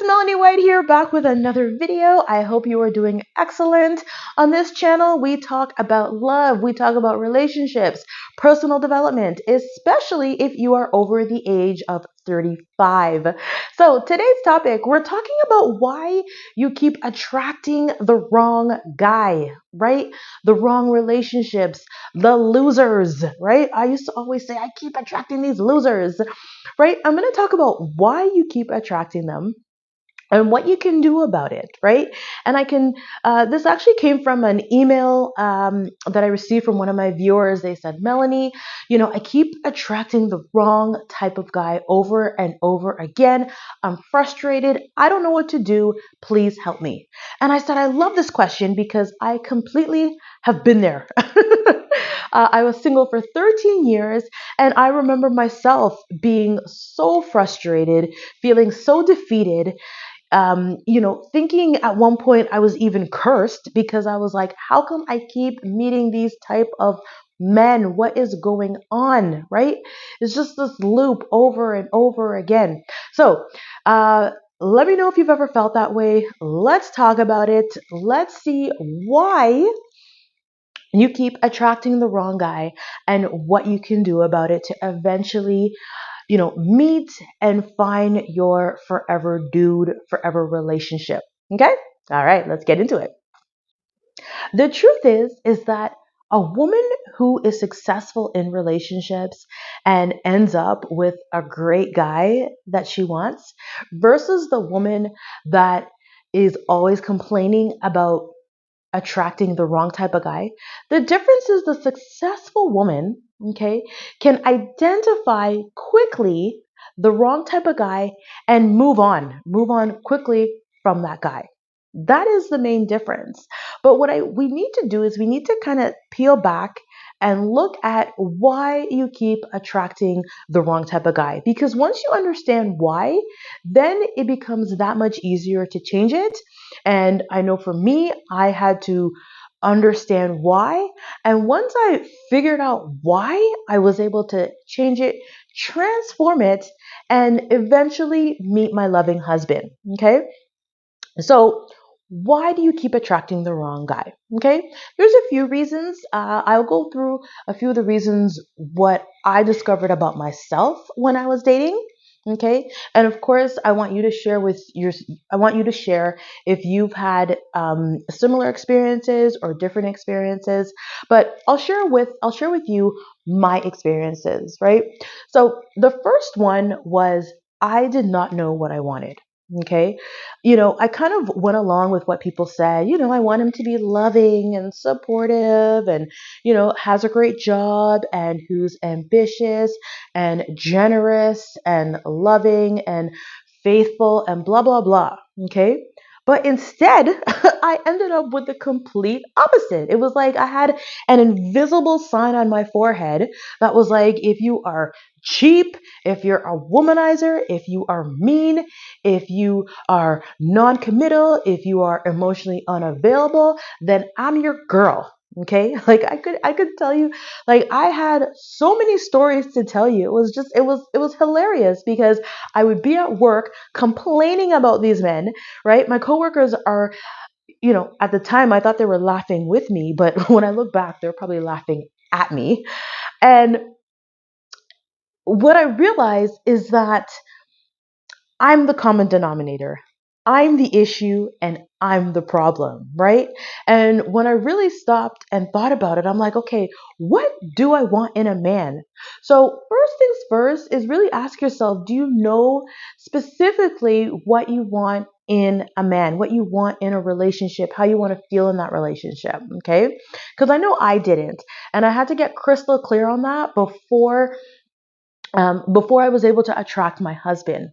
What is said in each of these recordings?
Melanie White here, back with another video. I hope you are doing excellent. On this channel, we talk about love, we talk about relationships, personal development, especially if you are over the age of 35. So today's topic, we're talking about why you keep attracting the wrong guy, right? The wrong relationships, the losers, right? I used to always say, I keep attracting these losers, right? I'm going to talk about why you keep attracting them and what you can do about it, right? And this actually came from an email that I received from one of my viewers. They said, Melanie, I keep attracting the wrong type of guy over and over again. I'm frustrated. I don't know what to do. Please help me. And I said, I love this question because I completely have been there. I was single for 13 years, and I remember myself being so frustrated, feeling so defeated, thinking at one point I was even cursed because I was like, how come I keep meeting these type of men? What is going on, right? It's just this loop over and over again. So, let me know if you've ever felt that way. Let's talk about it. Let's see why you keep attracting the wrong guy and what you can do about it to eventually meet and find your forever dude, forever relationship. Okay? All right, let's get into it. The truth is that a woman who is successful in relationships and ends up with a great guy that she wants versus the woman that is always complaining about attracting the wrong type of guy. The difference is the successful woman, okay, can identify quickly the wrong type of guy and move on quickly from that guy. That is the main difference. But we need to do is we need to kind of peel back and look at why you keep attracting the wrong type of guy. Because once you understand why, then it becomes that much easier to change it. And I know for me, I had to understand why. And once I figured out why, I was able to change it, transform it, and eventually meet my loving husband. Okay. So why do you keep attracting the wrong guy? Okay, there's a few reasons. I'll go through a few of the reasons what I discovered about myself when I was dating. Okay, and of course, I want you to share if you've had similar experiences or different experiences. But I'll share with you my experiences. Right. So the first one was I did not know what I wanted. Okay. I kind of went along with what people said. I want him to be loving and supportive and, has a great job and who's ambitious and generous and loving and faithful and blah, blah, blah. Okay. But instead, I ended up with the complete opposite. It was like I had an invisible sign on my forehead that was like, if you are cheap, if you're a womanizer, if you are mean, if you are non-committal, if you are emotionally unavailable, then I'm your girl. Okay. Like I could tell you, like I had so many stories to tell you. It was hilarious because I would be at work complaining about these men, right? My coworkers are, at the time I thought they were laughing with me, but when I look back, they're probably laughing at me. And what I realized is that I'm the common denominator. I'm the issue and I'm the problem, right? And when I really stopped and thought about it, I'm like, okay, what do I want in a man? So first things first is really ask yourself, do you know specifically what you want in a man, what you want in a relationship, how you want to feel in that relationship, okay? Because I know I didn't. And I had to get crystal clear on that before I was able to attract my husband.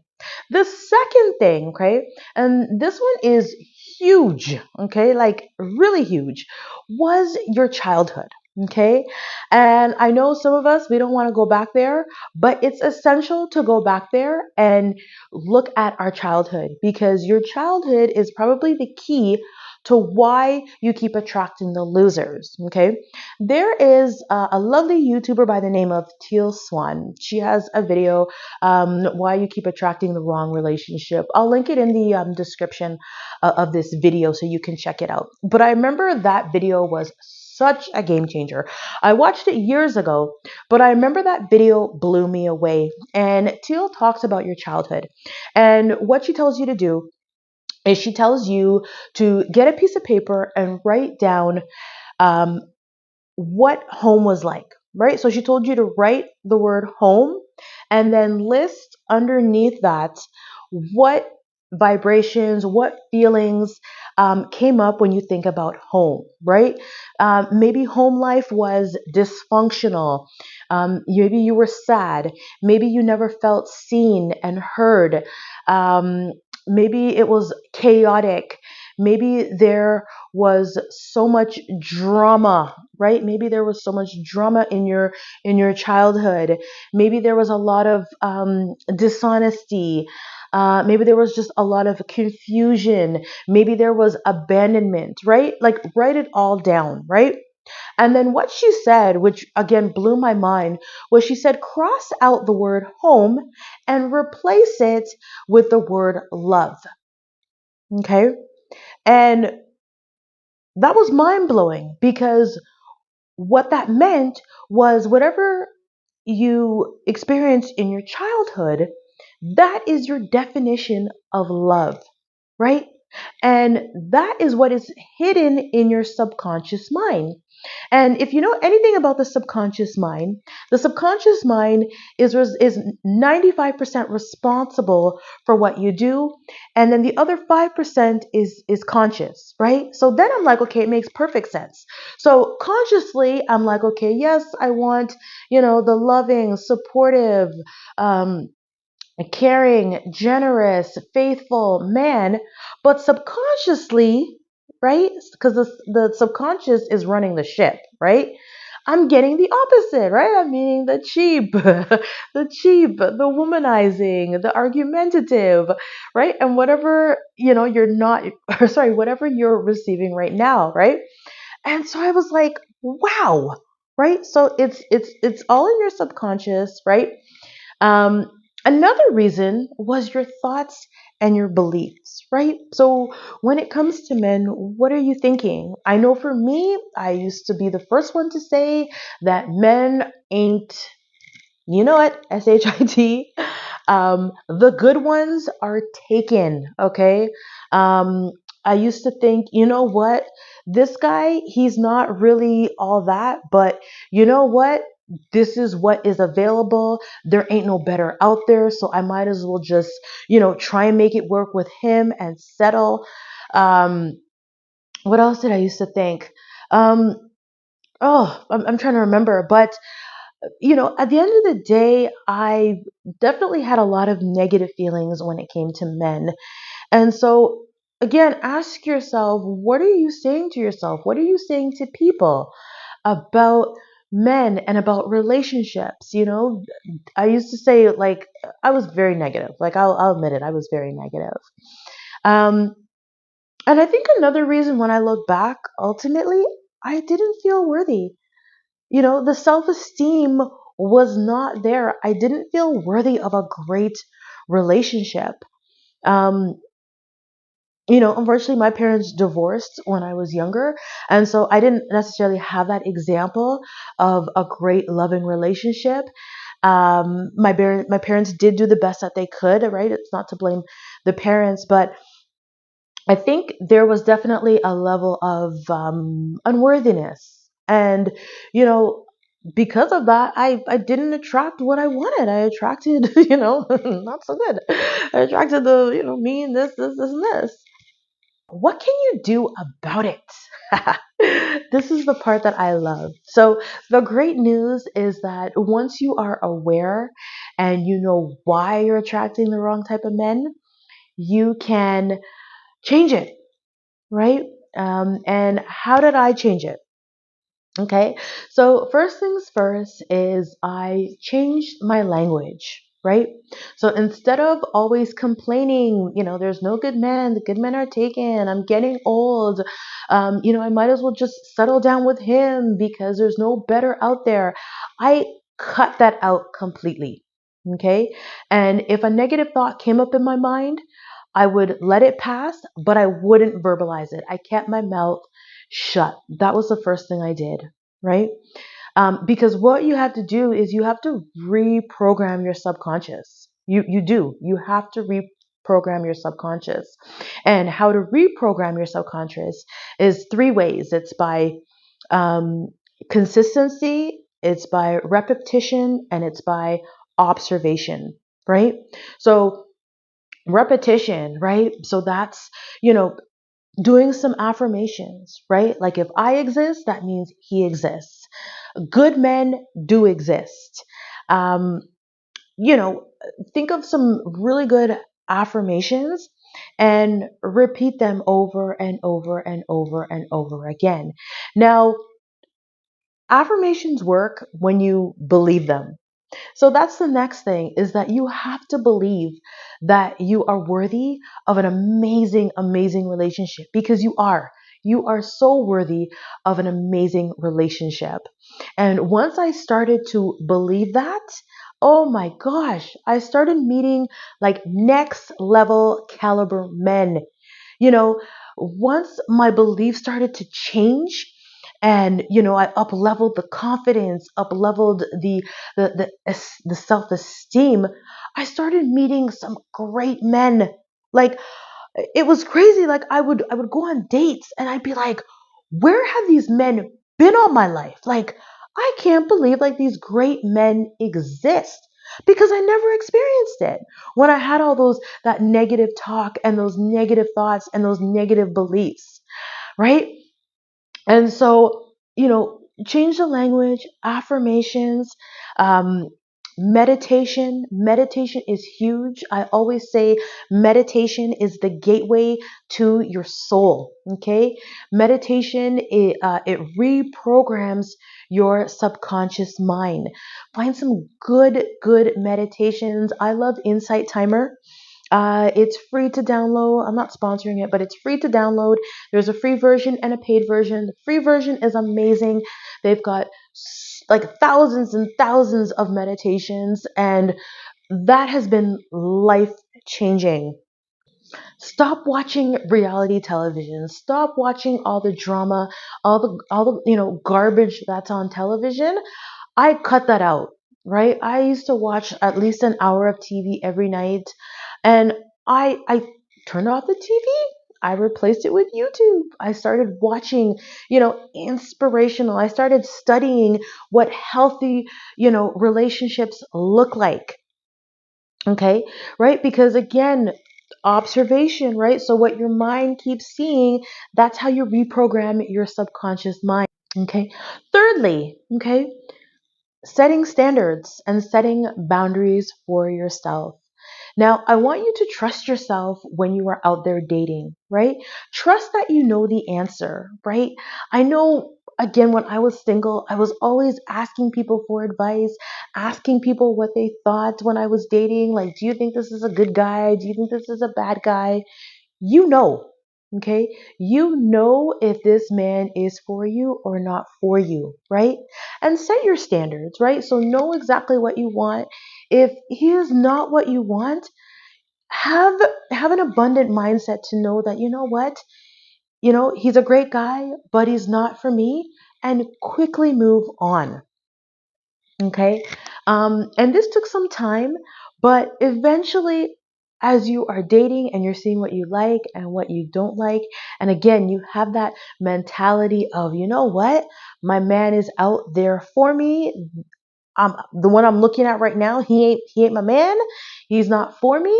The second thing, okay, and this one is huge, okay, like really huge, was your childhood. Okay. And I know some of us, we don't want to go back there, but it's essential to go back there and look at our childhood because your childhood is probably the key to why you keep attracting the losers. Okay. There is a lovely YouTuber by the name of Teal Swan. She has a video, why you keep attracting the wrong relationship. I'll link it in the description of this video so you can check it out. But I remember that video was such a game changer. I watched it years ago, but I remember that video blew me away. And Teal talks about your childhood. And what she tells you to do is she tells you to get a piece of paper and write down um, what home was like, right? So she told you to write the word home and then list underneath that what vibrations, what feelings came up when you think about home, right? Maybe home life was dysfunctional. Maybe you were sad. Maybe you never felt seen and heard. Um, Maybe it was chaotic. Maybe there was so much drama, right? Maybe there was so much drama in your childhood. Maybe there was a lot of dishonesty. Maybe there was just a lot of confusion. Maybe there was abandonment, right? Like write it all down, right? And then what she said, which again blew my mind, was she said cross out the word home and replace it with the word love. Okay. And that was mind blowing because what that meant was whatever you experienced in your childhood, that is your definition of love, right? And that is what is hidden in your subconscious mind. And if you know anything about the subconscious mind is 95% responsible for what you do, and then the other 5% is conscious, right? So then I'm like, okay, it makes perfect sense. So consciously, I'm like, okay, yes, I want, the loving, supportive, um, a caring, generous, faithful man, but subconsciously, right? Because the subconscious is running the ship, right? I'm getting the opposite, right? I'm meaning the cheap, the womanizing, the argumentative, right? And whatever, you're not, or sorry, whatever you're receiving right now, right? And so I was like, wow, right? So it's all in your subconscious, right? Um, Another reason was your thoughts and your beliefs, right? So when it comes to men, what are you thinking? I know for me, I used to be the first one to say that men ain't, you know what, SHIT. The good ones are taken, okay? Um, I used to think, you know what, this guy, he's not really all that, but you know what? This is what is available. There ain't no better out there, so I might as well just, try and make it work with him and settle. Um, what else did I used to think? Um, I'm trying to remember, but at the end of the day, I definitely had a lot of negative feelings when it came to men. And so, again, ask yourself, what are you saying to yourself? What are you saying to people about men and about relationships? I used to say, like, I was very negative. Like, I'll admit it, I was very negative. Um, and I think another reason when I look back, ultimately, I didn't feel worthy. The self esteem was not there. I didn't feel worthy of a great relationship. Um, Unfortunately, my parents divorced when I was younger. And so I didn't necessarily have that example of a great loving relationship. My parents did do the best that they could, right? It's not to blame the parents, but I think there was definitely a level of unworthiness. And, you know, because of that, I didn't attract what I wanted. I attracted, not so good. I attracted the, me and this, and this. What can you do about it? This is the part that I love. So, the great news is that once you are aware and you know why you're attracting the wrong type of men, you can change it, right? And how did I change it? Okay, so first things first is I changed my language. right? So instead of always complaining, there's no good men, the good men are taken, I'm getting old, I might as well just settle down with him because there's no better out there. I cut that out completely. Okay. And if a negative thought came up in my mind, I would let it pass, but I wouldn't verbalize it. I kept my mouth shut. That was the first thing I did, right? Because what you have to do is you have to reprogram your subconscious. You do. You have to reprogram your subconscious. And how to reprogram your subconscious is three ways. It's by um, consistency, it's by repetition, and it's by observation, right? So repetition, right? So that's, you know, doing some affirmations, right? Like if I exist, that means he exists. Good men do exist. Um, you know, think of some really good affirmations and repeat them over and over and over and over again. Now, affirmations work when you believe them. So that's the next thing, is that you have to believe that you are worthy of an amazing, amazing relationship, because you are. You are so worthy of an amazing relationship. And once I started to believe that, oh my gosh, I started meeting like next level caliber men. You know, once my belief started to change, and I up leveled the confidence, up leveled the self-esteem, I started meeting some great men. Like, it was crazy. Like, I would go on dates and I'd be like, where have these men been all my life? Like, I can't believe like these great men exist, because I never experienced it when I had all that negative talk and those negative thoughts and those negative beliefs, right? And so, change the language, affirmations, um, meditation. Meditation is huge. I always say meditation is the gateway to your soul. Okay. Meditation, it reprograms your subconscious mind. Find some good meditations. I love Insight Timer. It's free to download. I'm not sponsoring it, but it's free to download. There's a free version and a paid version. The free version is amazing. They've got like thousands and thousands of meditations, and that has been life changing. Stop watching reality television. Stop watching all the drama, all the garbage that's on television. I cut that out, right? I used to watch at least an hour of TV every night, and I turned off the TV. I replaced it with YouTube. I started watching, inspirational. I started studying what healthy, relationships look like. Okay, right? Because again, observation, right? So what your mind keeps seeing, that's how you reprogram your subconscious mind. Okay. Thirdly, okay, setting standards and setting boundaries for yourself. Now, I want you to trust yourself when you are out there dating, right? Trust that you know the answer, right? I know, again, when I was single, I was always asking people for advice, asking people what they thought when I was dating. Like, do you think this is a good guy? Do you think this is a bad guy? You know, okay? You know if this man is for you or not for you, right? And set your standards, right? So know exactly what you want. If he is not what you want, have have an abundant mindset to know that, you know what? He's a great guy, but he's not for me, and quickly move on. Okay. And this took some time, but eventually, as you are dating and you're seeing what you like and what you don't like, and again, you have that mentality of, you know what? My man is out there for me. The one I'm looking at right now, he ain't my man. He's not for me.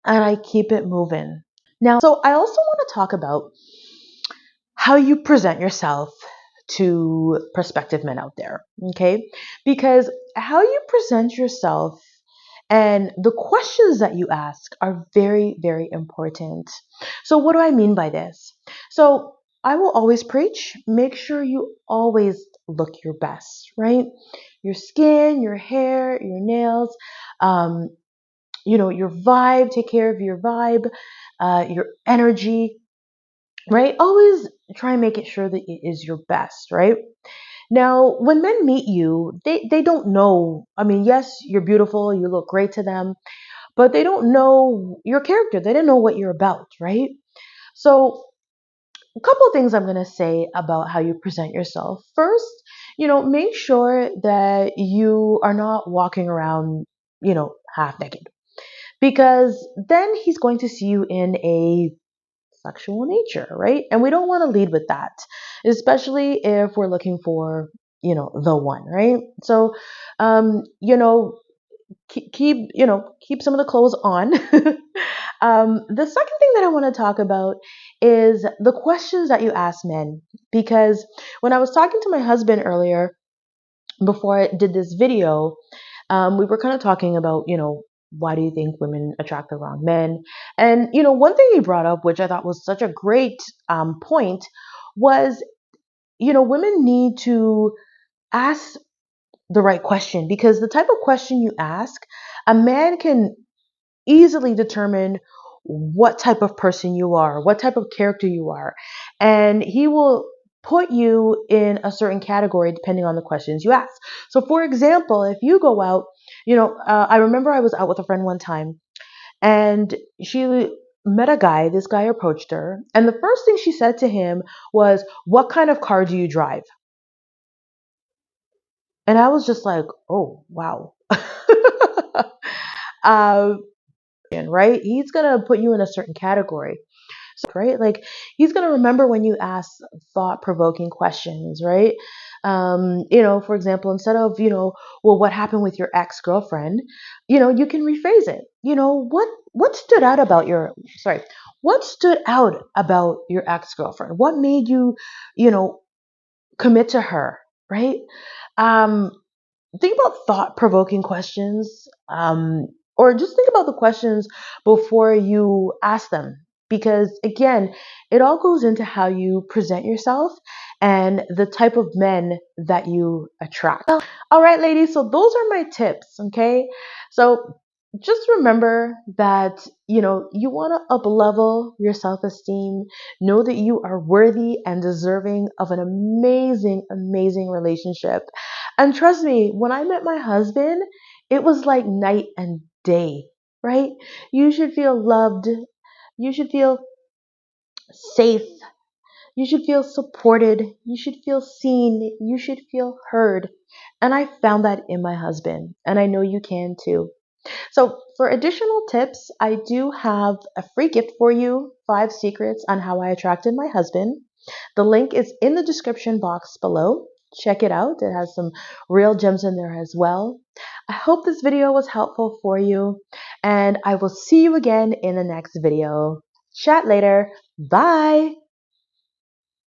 And I keep it moving. Now, so I also want to talk about how you present yourself to prospective men out there, okay? Because how you present yourself and the questions that you ask are very, very important. So what do I mean by this? So I will always preach, make sure you always look your best, right? Your skin, your hair, your nails, um, your vibe, take care of your vibe, your energy, right? Always try and make it sure that it is your best, right? Now, when men meet you, they don't know. I mean, yes, you're beautiful, you look great to them, but they don't know your character. They don't know what you're about, right? So, a couple of things I'm going to say about how you present yourself. First, make sure that you are not walking around, half naked, because then he's going to see you in a sexual nature, right? And we don't want to lead with that, especially if we're looking for, the one, right? So, keep some of the clothes on. The second thing that I want to talk about is the questions that you ask men, because when I was talking to my husband earlier before I did this video, we were kind of talking about, why do you think women attract the wrong men? And, one thing he brought up, which I thought was such a great point, was, women need to ask the right question, because the type of question you ask, a man can easily determine what type of person you are, what type of character you are, and he will put you in a certain category depending on the questions you ask. So, for example, if you go out, I remember I was out with a friend one time, and she met a guy. This guy approached her, and the first thing she said to him was, "What kind of car do you drive?" And I was just like, "Oh, wow." uh, right? He's gonna put you in a certain category, right? Like, he's gonna remember when you ask thought-provoking questions, right? For example, instead of, well, what happened with your ex-girlfriend, you can rephrase it. What stood out about what stood out about your ex-girlfriend? What made you, you know, commit to her, right? Um, think about thought provoking questions, or just think about the questions before you ask them. Because again, it all goes into how you present yourself and the type of men that you attract. All right, ladies, so those are my tips, okay? So just remember that, you want to up level your self esteem. Know that you are worthy and deserving of an amazing, amazing relationship. And trust me, when I met my husband, it was like night and day, right? You should feel loved. You should feel safe. You should feel supported. You should feel seen. You should feel heard. And I found that in my husband, and I know you can too. So, for additional tips, I do have a free gift for you, 5 secrets on how I attracted my husband. The link is in the description box below. Check it out. It has some real gems in there as well. I hope this video was helpful for you, and I will see you again in the next video. Chat later. Bye.